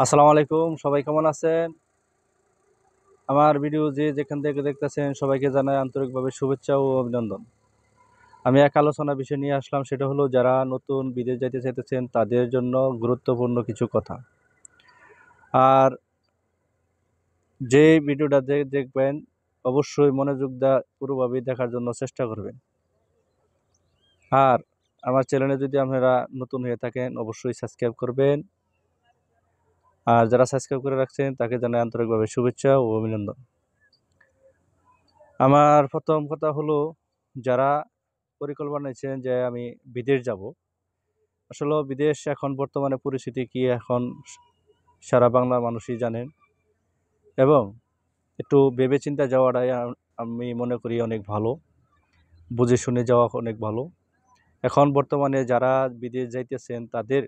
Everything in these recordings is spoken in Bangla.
আসসালামু আলাইকুম, সবাই কেমন আছেন? আমার ভিডিও যে যেখান থেকে দেখতেছেন সবাইকে জানাই আন্তরিকভাবে শুভেচ্ছা ও অভিনন্দন। আমি এক আলোচনা বিষয় নিয়ে আসলাম, সেটা হলো যারা নতুন বিদেশ যাইতে চাইতেছেন তাদের জন্য গুরুত্বপূর্ণ কিছু কথা। আর যে ভিডিওটা দেখবেন অবশ্যই মনোযোগ পুরোভাবে দেখার জন্য চেষ্টা করবেন। আর আমার চ্যানেলে যদি আপনারা নতুন হয়ে থাকেন অবশ্যই সাবস্ক্রাইব করবেন। আর যারা সাবস্ক্রাইব করে রাখছেন তাকে জানাই আন্তরিকভাবে শুভেচ্ছা ও অভিনন্দন। আমার প্রথম কথা হলো, যারা পরিকল্পনা নিয়েছেন যে আমি বিদেশ যাব, আসলে বিদেশ এখন বর্তমানে পরিস্থিতি কি এখন সারা বাংলার মানুষই জানেন, এবং একটু ভেবেচিন্তে যাওয়াটাই আমি মনে করি অনেক ভালো, বুঝে শুনে যাওয়া অনেক ভালো। এখন বর্তমানে যারা বিদেশ যাইতেছেন তাদের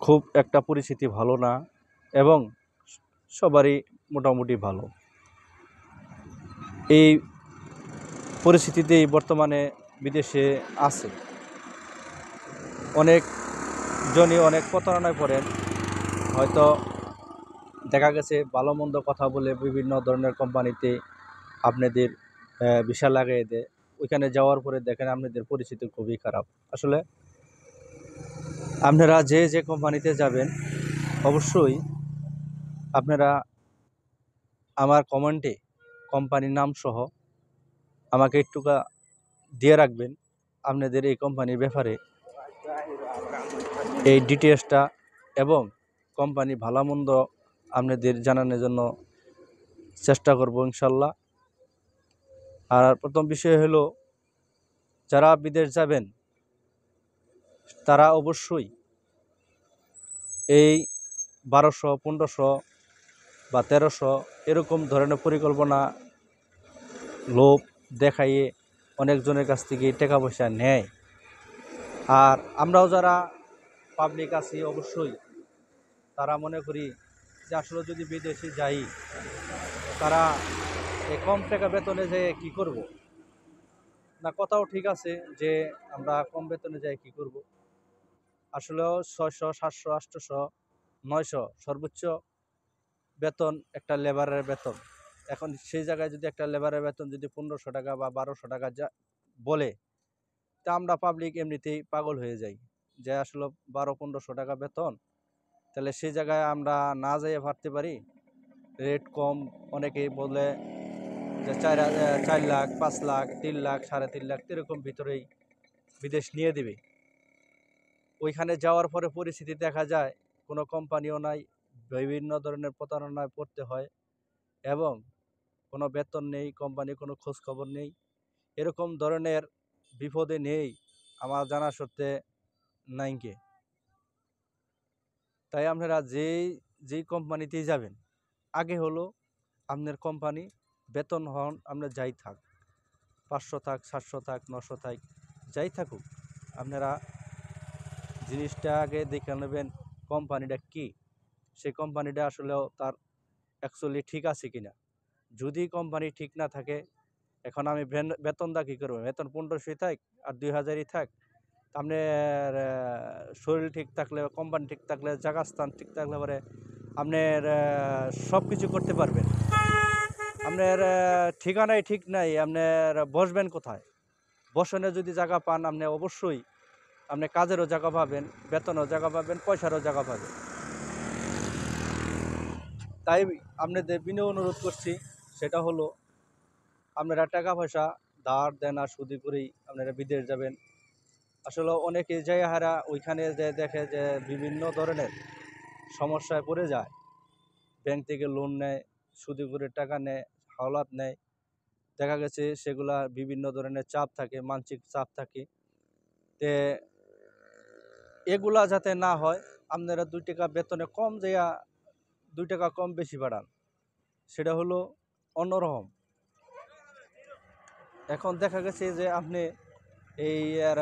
খুব একটা পরিস্থিতি ভালো না, এবং সবারই মোটামুটি ভালো। এই পরিস্থিতিতেই বর্তমানে বিদেশে আছে অনেক জনই অনেক প্রতারণায় পড়েন। হয়তো দেখা গেছে ভালো মন্দ কথা বলে বিভিন্ন ধরনের কোম্পানিতে আপনাদের ভিসা লাগিয়ে দেয়। ওইখানে যাওয়ার পরে দেখেন আপনাদের পরিস্থিতি খুবই খারাপ। আসলে আপনারা যে যে কোম্পানিতে যাবেন অবশ্যই আপনারা আমার কমেন্টে কোম্পানির নাম সহ আমাকে একটুকা দিয়ে রাখবেন, আপনাদের এই কোম্পানির ব্যাপারে এই ডিটেলসটা, এবং কোম্পানি ভালো মন্দ আপনাদের জানানোর জন্য চেষ্টা করব ইনশাল্লাহ। আর প্রথম বিষয় হলো, যারা বিদেশ যাবেন তারা অবশ্যই এই 1200, 1500 বা 1300 এরকম ধরনের পরিকল্পনা লোভ দেখাইয়ে অনেকজনের কাছ থেকে টাকা পয়সা নেয়। আর আমরাও যারা পাবলিক আছি অবশ্যই তারা মনে করি যে আসলে যদি বিদেশে যাই, তারা এই কম টাকা বেতনে যেয়ে কী করব। না, কথাও ঠিক আছে যে আমরা কম বেতনে যাই কী করব। আসলেও 600, 700, 800, 900 সর্বোচ্চ বেতন একটা লেবারের বেতন। এখন সেই জায়গায় যদি একটা লেবারের বেতন যদি 1500 টাকা বা 1200 টাকা যা বলে, তা আমরা পাবলিক এমনিতেই পাগল হয়ে যাই যে আসলে 1200-1500 টাকা বেতন, তাহলে সেই জায়গায় আমরা না যাইয়ে ভাবতে পারি রেট কম। অনেকেই বলে যে 4 লাখ, 5 লাখ, 3 লাখ, 3.5 লাখ এরকম ভিতরেই বিদেশ নিয়ে দিবে। ওইখানে যাওয়ার পরে পরিস্থিতি দেখা যায় কোনো কোম্পানিও নাই, বিভিন্ন ধরনের প্রতারণায় পড়তে হয়, এবং কোনো বেতন নেই, কোম্পানির কোনো খোঁজ খবর নেই। এরকম ধরনের বিপদে নেই আমার জানা সত্ত্বে নাইকে। তাই আপনারা যেই কোম্পানিতেই যাবেন, আগে হলো আপনার কোম্পানি বেতন হন আপনার যাই থাক, 500 থাক, 700 থাক, 900 থাক, যাই থাকুক, আপনারা জিনিসটা আগে দেখে নেবেন কোম্পানিটা কি, সেই কোম্পানিটা আসলেও তার অ্যাকচুয়ালি ঠিক আছে কিনা। যদি কোম্পানি ঠিক না থাকে, এখন আমি বেতনটা কী করবো, বেতন 1500 থাক আর 2000ই থাক, আপনার শরীর ঠিক থাকলে, কোম্পানি ঠিক থাকলে, জায়গা স্থান ঠিক থাকলে পরে আপনার সব কিছু করতে পারবেন। আপনার ঠিকানাই ঠিক নাই, আপনার বসবেন কোথায়? বসনে যদি জায়গা পান, আপনি অবশ্যই আপনি কাজেরও জায়গা পাবেন, বেতনেরও জায়গা পাবেন, পয়সারও জায়গা পাবেন। তাই আপনাদের বিনয় অনুরোধ করছি, সেটা হলো আপনারা টাকা পয়সা ধার দেন আর সুদি করেই আপনারা বিদেশ যাবেন। আসলে অনেকে যায় হারা ওইখানে যে দেখে যে বিভিন্ন ধরনের সমস্যায় পড়ে যায়। ব্যাংক থেকে লোন নেয়, সুদি করে টাকা নেয়, হাওলাত নেয়। দেখা গেছে সেগুলা বিভিন্ন ধরনের চাপ থাকে, মানসিক চাপ থাকে। তে এগুলা যাতে না হয়, আপনারা 2 টাকা বেতনে কম যাইয়া 2 টাকা কম বেশি বাড়ান, সেটা হলো অন্যরকম। এখন দেখা গেছে যে আপনি এই আর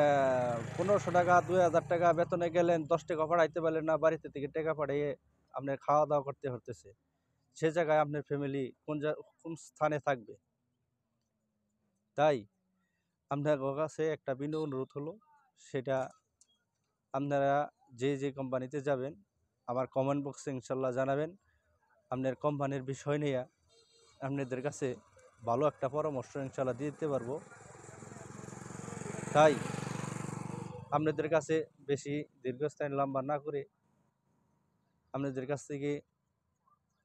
1500 টাকা, 2000 টাকা বেতনে গেলেন, 10 টাকা পাঠাইতে পারলেন না, বাড়িতে থেকে টাকা পাঠিয়ে আপনার খাওয়া দাওয়া করতে হতেছে। সে জায়গায় আপনার ফ্যামিলি কোন স্থানে থাকবে? তাই আপনার কাছে একটা বিনীত অনুরোধ হলো, সেটা আপনারা যে কোম্পানিতে যাবেন আমার কমেন্ট বক্সে ইনশাল্লাহ জানাবেন। আপনার কোম্পানির বিষয় নিয়ে আপনাদের কাছে ভালো একটা পরামর্শ ইনশাল্লাহ দিতে পারবো। তাই আপনাদের কাছে বেশি দীর্ঘস্থায়ী লম্বা না করে আপনাদের কাছ থেকে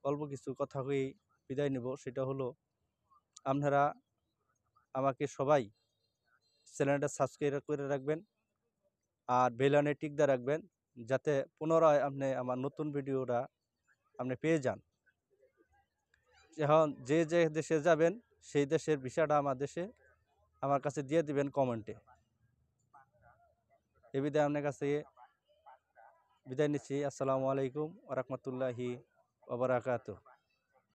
অল্প কিছু কথা হয়ে বিদায় নেব। সেটা হলো, আপনারা আমাকে সবাই চ্যানেলটা সাবস্ক্রাইব করে রাখবেন আর বেল আইকনে টিক দিয়ে রাখবেন, যাতে পুনরায় আপনি আমার নতুন ভিডিওটা আপনি পেয়ে যান। এখন যে যে দেশে যাবেন সেই দেশের ভিসাটা আমার কাছে দিয়ে দিবেন কমেন্টে। এ বিদায় আপনার কাছে বিদায় নিচ্ছি। আসসালামু আলাইকুম ওয়া রাহমাতুল্লাহি ওয়া বারাকাতুহু।